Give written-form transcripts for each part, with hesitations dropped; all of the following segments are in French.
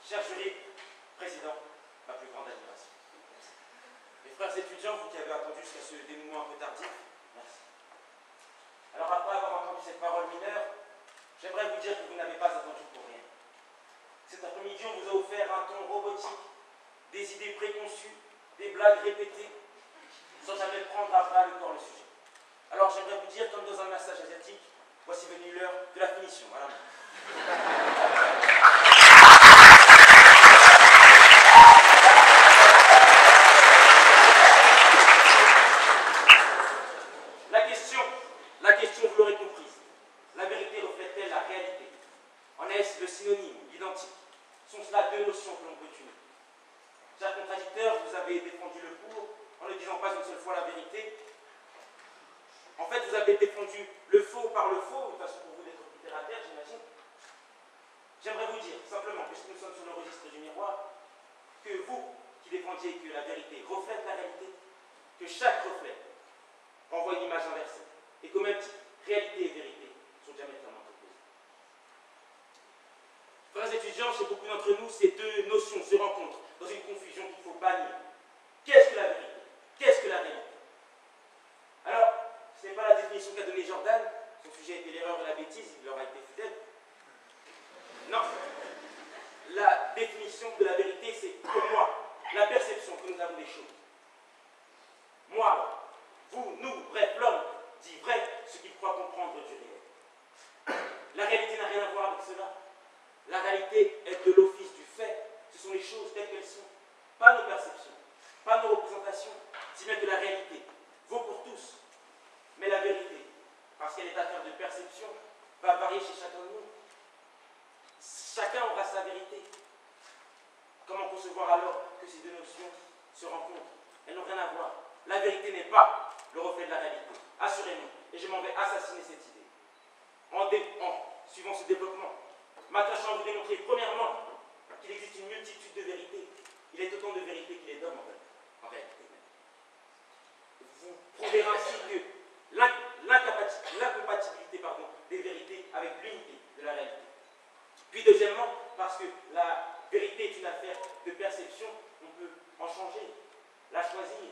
Cher jury, président, ma plus grande admiration. Mes frères étudiants, vous qui avez attendu jusqu'à ce dénouement un peu tardif, merci. Alors après avoir entendu cette parole mineure, j'aimerais vous dire que vous n'avez pas attendu pour rien. Cet après-midi, on vous a offert un ton robotique, des idées préconçues, des blagues répétées, sans jamais prendre à bras le corps le sujet. Alors j'aimerais vous dire, comme dans un massage asiatique, voici venue l'heure de la finition. Voilà. La question, vous l'aurez comprise. La vérité reflète-t-elle la réalité? En est-ce le synonyme, l'identique? Sont-ce là deux notions que l'on peut unir? Chers contradicteurs, vous avez défendu le pour en ne disant pas une seule fois la vérité. En fait, vous avez défendu le faux par le faux, une façon pour vous d'être plus terre à terre, j'imagine. J'aimerais vous dire, simplement, puisque nous sommes sur le registre du miroir, que vous, qui défendiez que la vérité reflète la réalité, que chaque reflet renvoie une image inversée, et qu'au même titre, réalité et vérité sont diamétralement opposées. Frères étudiants, chez beaucoup d'entre nous, ces deux notions se rencontrent dans une confusion qu'il faut bannir. Qu'est-ce que la vérité? Qu'est-ce que la réalité? Alors, ce n'est pas la définition qu'a donnée Jordan, son sujet était l'erreur et la bêtise, il leur a été fidèle. Non, la définition de la vérité, c'est pour moi, la perception que nous avons des choses. Moi, vous, nous, bref, l'homme dit vrai ce qu'il croit comprendre du réel. La réalité n'a rien à voir avec cela. La réalité est de l'office du fait. Ce sont les choses telles qu'elles sont. Pas nos perceptions, pas nos représentations, si bien que la réalité vaut pour tous. Mais la vérité, parce qu'elle est affaire de perception, va varier chez chacun de nous. Chacun aura sa vérité. Comment concevoir alors que ces deux notions se rencontrent? Elles n'ont rien à voir. La vérité n'est pas le reflet de la réalité. Assurément. Et je m'en vais assassiner cette idée. En suivant ce développement, m'attachant à vous démontrer premièrement qu'il existe une multitude de vérités. Il est autant de vérités qu'il est d'hommes en réalité. Vous prouvez ainsi que l'incompatibilité des vérités avec l'unité de la réalité. Puis deuxièmement, parce que la vérité est une affaire de perception, on peut en changer, la choisir,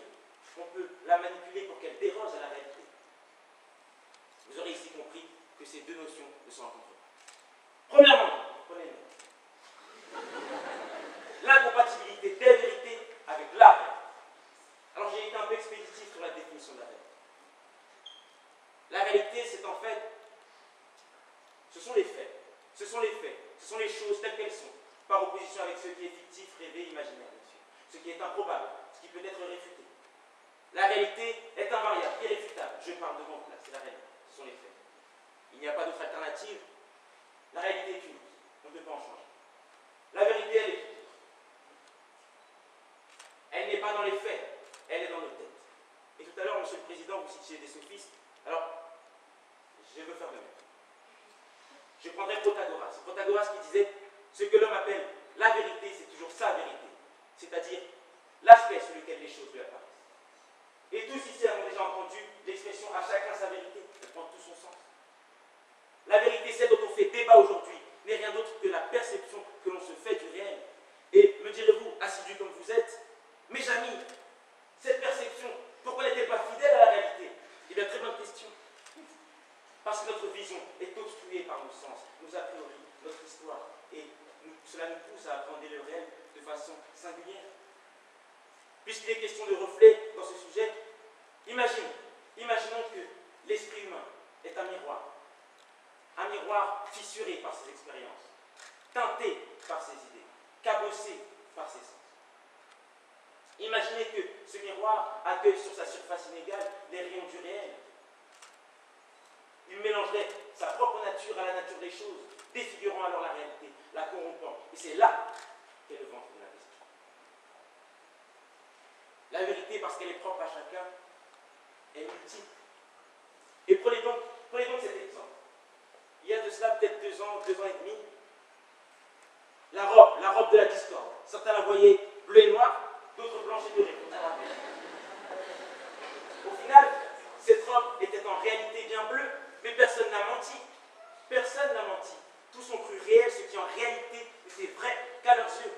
on peut la manipuler pour qu'elle déroge à la réalité. Vous aurez ici compris que ces deux notions ne se rencontrent pas. Premièrement, prenez-le. L'incompatibilité des vérités avec la réalité. Alors j'ai été un peu expéditif sur la définition de la réalité. La réalité, c'est en fait, ce sont les faits. Ce sont les faits, ce sont les choses telles qu'elles sont, par opposition avec ce qui est fictif, rêvé, imaginaire, bien sûr. Ce qui est improbable, ce qui peut être réfuté. La réalité est invariable, irréfutable. Je parle devant vous là, c'est la réalité, ce sont les faits. Il n'y a pas d'autre alternative. La réalité est unique, on ne peut pas en changer. La vérité, elle est tout autre. Elle n'est pas dans les faits, elle est dans nos têtes. Et tout à l'heure, Monsieur le Président, vous citiez des sophistes. Alors, je veux faire de même. Je prendrai Protagoras. Protagoras qui disait ce que l'homme appelle la vérité, c'est toujours sa vérité. C'est-à-dire l'aspect sur lequel les choses lui apparaissent. Et tous ici avons déjà entendu l'expression à chacun sa vérité. Elle prend tout son sens. La vérité, celle dont on fait débat aujourd'hui, n'est rien d'autre que la perception que l'on se fait du réel. Et me direz-vous, assidu comme vous êtes, mes amis, cette perception, pourquoi n'est-elle pas fidèle à la réalité? Eh bien, très bonne question. Parce que notre vision est obstruée par nos sens, nos a priori, notre histoire. Et cela nous pousse à appréhender le réel de façon singulière. Puisqu'il est question de reflet dans ce sujet, imaginons que l'esprit humain est un miroir fissuré par ses expériences, teinté par ses idées, cabossé par ses sens. Imaginez que ce miroir accueille sur sa surface inégale les rayons du réel. Il mélangerait sa propre nature à la nature des choses, défigurant alors la réalité, la corrompant. Et c'est là qu'est le ventre de la question. La vérité, parce qu'elle est propre à chacun, est multiple. Et prenez donc cet exemple. Il y a de cela peut-être 2 ans et demi, la robe de la discorde. Certains la voyaient bleue et noire, d'autres blanches et dorées. Au final, cette robe était en réalité bien bleue, mais personne n'a menti. Personne n'a menti. Tous ont cru réel ce qui en réalité était vrai qu'à leurs yeux.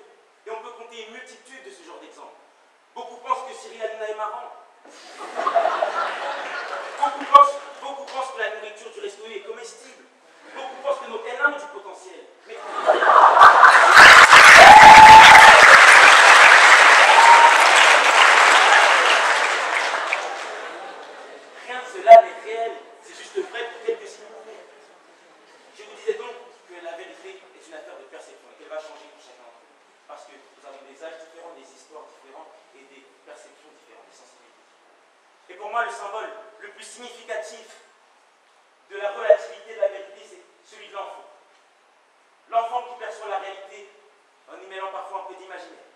cela n'est réel, c'est juste vrai pour quelques significants. Je vous disais donc que la vérité est une affaire de perception et qu'elle va changer pour chacun d'entre nous. Parce que nous avons des âges différents, des histoires différentes et des perceptions différentes, des sensibilités. Et pour moi, le symbole le plus significatif de la relativité de la vérité, c'est celui de l'enfant. L'enfant qui perçoit la réalité en y mêlant parfois un peu d'imaginaire.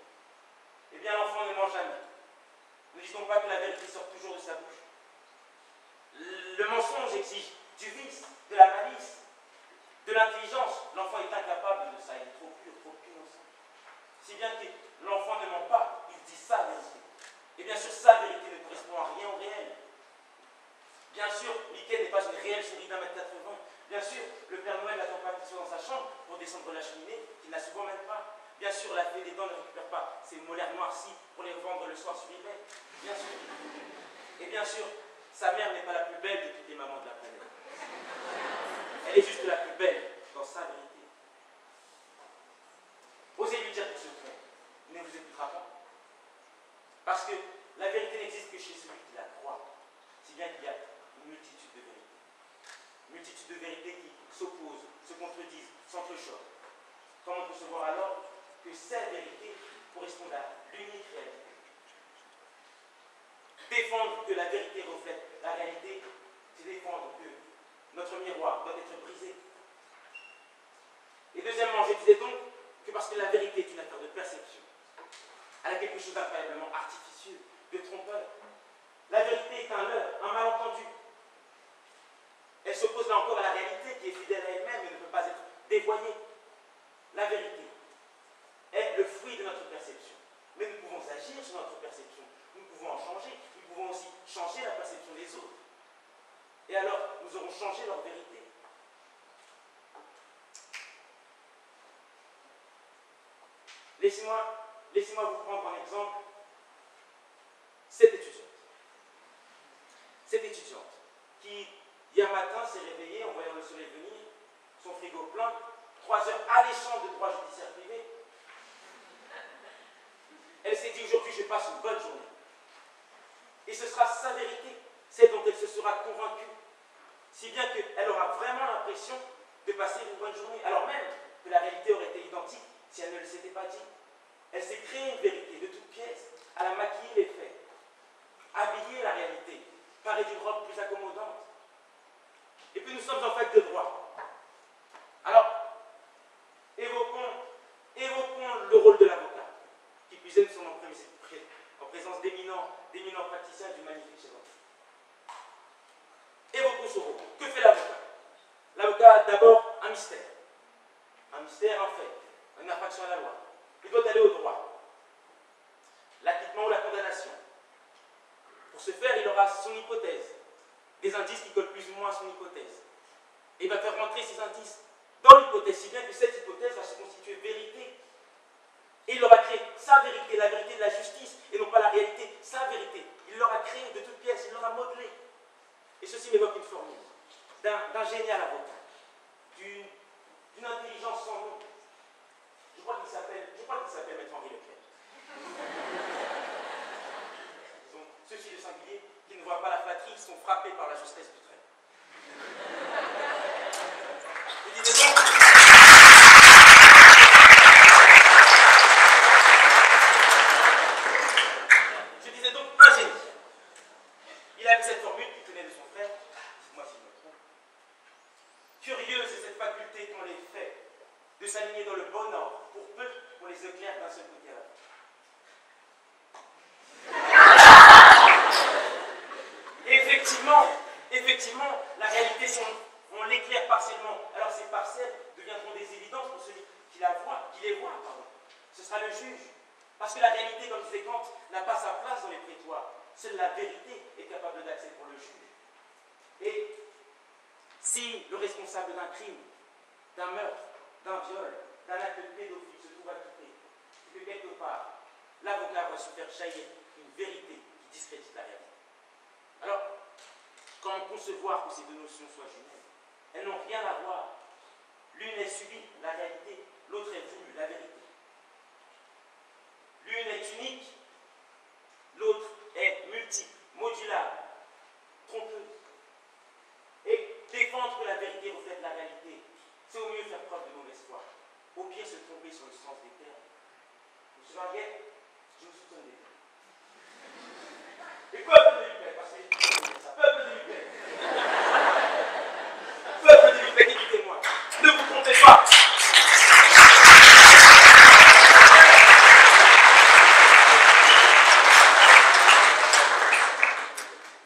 Eh bien, l'enfant ne ment jamais. Ne dit-on pas que la vérité sort toujours de sa bouche? Le mensonge exige du vice, de la malice, de l'intelligence. L'enfant est incapable de ça, il est trop pur, trop innocent. Si bien que l'enfant ne ment pas, il dit sa vérité. Et bien sûr, sa vérité ne correspond à rien au réel. Bien sûr, Mickey n'est pas une réelle souris d'1,80 m. Bien sûr, le Père Noël n'attend pas qu'il soit dans sa chambre pour descendre la cheminée, qu'il n'a souvent même pas. Bien sûr, la fée des dents ne récupère pas ses molaires noircis pour les revendre le soir sur eBay. Bien sûr. Et bien sûr, sa mère n'est pas la plus belle de toutes les mamans de la planète. Elle est juste la plus belle dans sa vérité. Osez lui dire qu'il se trompe. Il ne vous écoutera pas. Parce que la vérité n'existe que chez celui qui la croit. Si bien qu'il y a une multitude de vérités. Une multitude de vérités qui s'opposent, se contredisent, s'entrechoquent. Comment concevoir alors que ces vérités correspondent à l'unique réalité? Défendre que la vérité reflète la réalité, c'est défendre que notre miroir doit être brisé. Et deuxièmement, je disais donc que parce que la vérité est une affaire de perception, elle a quelque chose d'incroyablement artificieux, de trompeur. La vérité est un leurre, un malentendu. Elle s'oppose là encore à la réalité qui est fidèle à elle-même et ne peut pas être dévoyée. La vérité est le fruit de notre perception. Mais nous pouvons agir sur notre perception. Nous pouvons en changer. Nous pouvons aussi changer la perception des autres. Et alors, nous aurons changé leur vérité. Laissez-moi vous prendre en exemple cette étudiante. Cette étudiante qui, hier matin, s'est réveillée en voyant le soleil venir, son frigo plein, 3 heures alléchantes de droit judiciaire privé. Elle s'est dit aujourd'hui, je passe une bonne journée. Et ce sera sa vérité, celle dont elle se sera convaincue. Si bien qu'elle aura vraiment l'impression de passer une bonne journée, alors même que la réalité aurait été identique si elle ne le s'était pas dit. Elle s'est créée une vérité de toutes pièces, elle a maquillé les faits, habillé la réalité, parée d'une robe plus accommodante. Et puis nous sommes en fac de droit. Alors, évoquons le rôle de l'avocat, qui plus est, nous sommes en présence d'éminents praticiens du magnifique chef d'entreprise. Évoquons ce rôle. Que fait l'avocat? L'avocat a d'abord un mystère. Un mystère, un fait, une infraction à la loi. Il doit aller au droit. L'acquittement ou la condamnation. Pour ce faire, il aura son hypothèse. Des indices qui collent plus ou moins à son hypothèse. Et il va faire rentrer ces indices dans l'hypothèse, si bien que cette hypothèse va se constituer vérité. Et il aura créé sa vérité, la vérité de la justice, et non pas la réalité, sa vérité. Il l'aura créée de toutes pièces, il l'aura modelée. Et ceci m'évoque une formule d'un génial avocat, d'une intelligence sans nom. Je crois qu'il s'appelle Maître Henri Leclerc. Donc, ceux-ci de singulier qui ne voient pas la flatterie sont frappés par la justesse du trait. Je disais donc, un génie. Il avait cette formule qu'il tenait de son frère, dites-moi si je me trompe. Curieuse est cette faculté qu'ont les faits de s'aligner dans le bon ordre, pour peu qu'on les éclaire d'un seul côté à la fois. Effectivement, la réalité, on l'éclaire partiellement. Alors ces parcelles deviendront des évidences pour celui qui les voit. Ce sera le juge. Parce que la réalité, comme disait Kant, n'a pas sa place dans les prétoires. Seule la vérité est capable d'accès pour le juge. Et si le responsable d'un crime, d'un meurtre, d'un viol, d'un acte pédophile se trouve acquitté, c'est que quelque part, l'avocat va se faire jaillir une vérité qui discrédite la réalité. Alors, comment concevoir que ces deux notions soient jumelles? Elles n'ont rien à voir. L'une est subie, la réalité, l'autre est voulue, la vérité. L'une est unique, l'autre est multiple, modulable, trompeuse. c'est au mieux faire preuve de mauvaise foi. Au pire, se tromper sur le sens des termes. Monsieur Varguet, je vous soupçonne des termes. Et peuple de l'UPEC, parce que ça, peuple de l'UPEC. Peuple de l'UPEC, écoutez-moi. Ne vous trompez pas.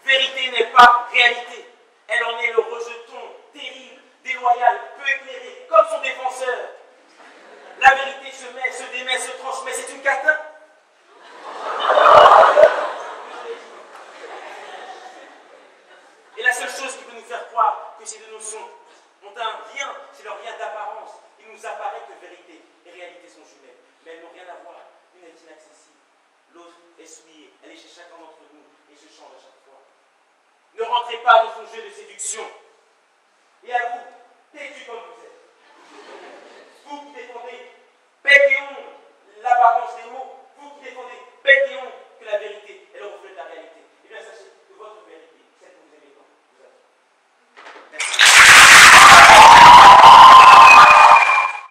Vérité n'est pas réalité. Elle en est le rejeton terrible, déloyal, peu éclairé, comme son défenseur. La vérité se met, se démet, se transmet. C'est une catin. Et la seule chose qui peut nous faire croire que ces deux notions ont un lien, c'est leur lien d'apparence. Il nous apparaît que vérité et réalité sont jumelles. Mais elles n'ont rien à voir. Une est inaccessible. L'autre est souillée. Elle est chez chacun d'entre nous et se change à chaque fois. Ne rentrez pas dans son jeu de séduction. Et à vous, têtu comme vous êtes. Vous qui défendez bec et ongle l'apparence des mots, vous qui défendez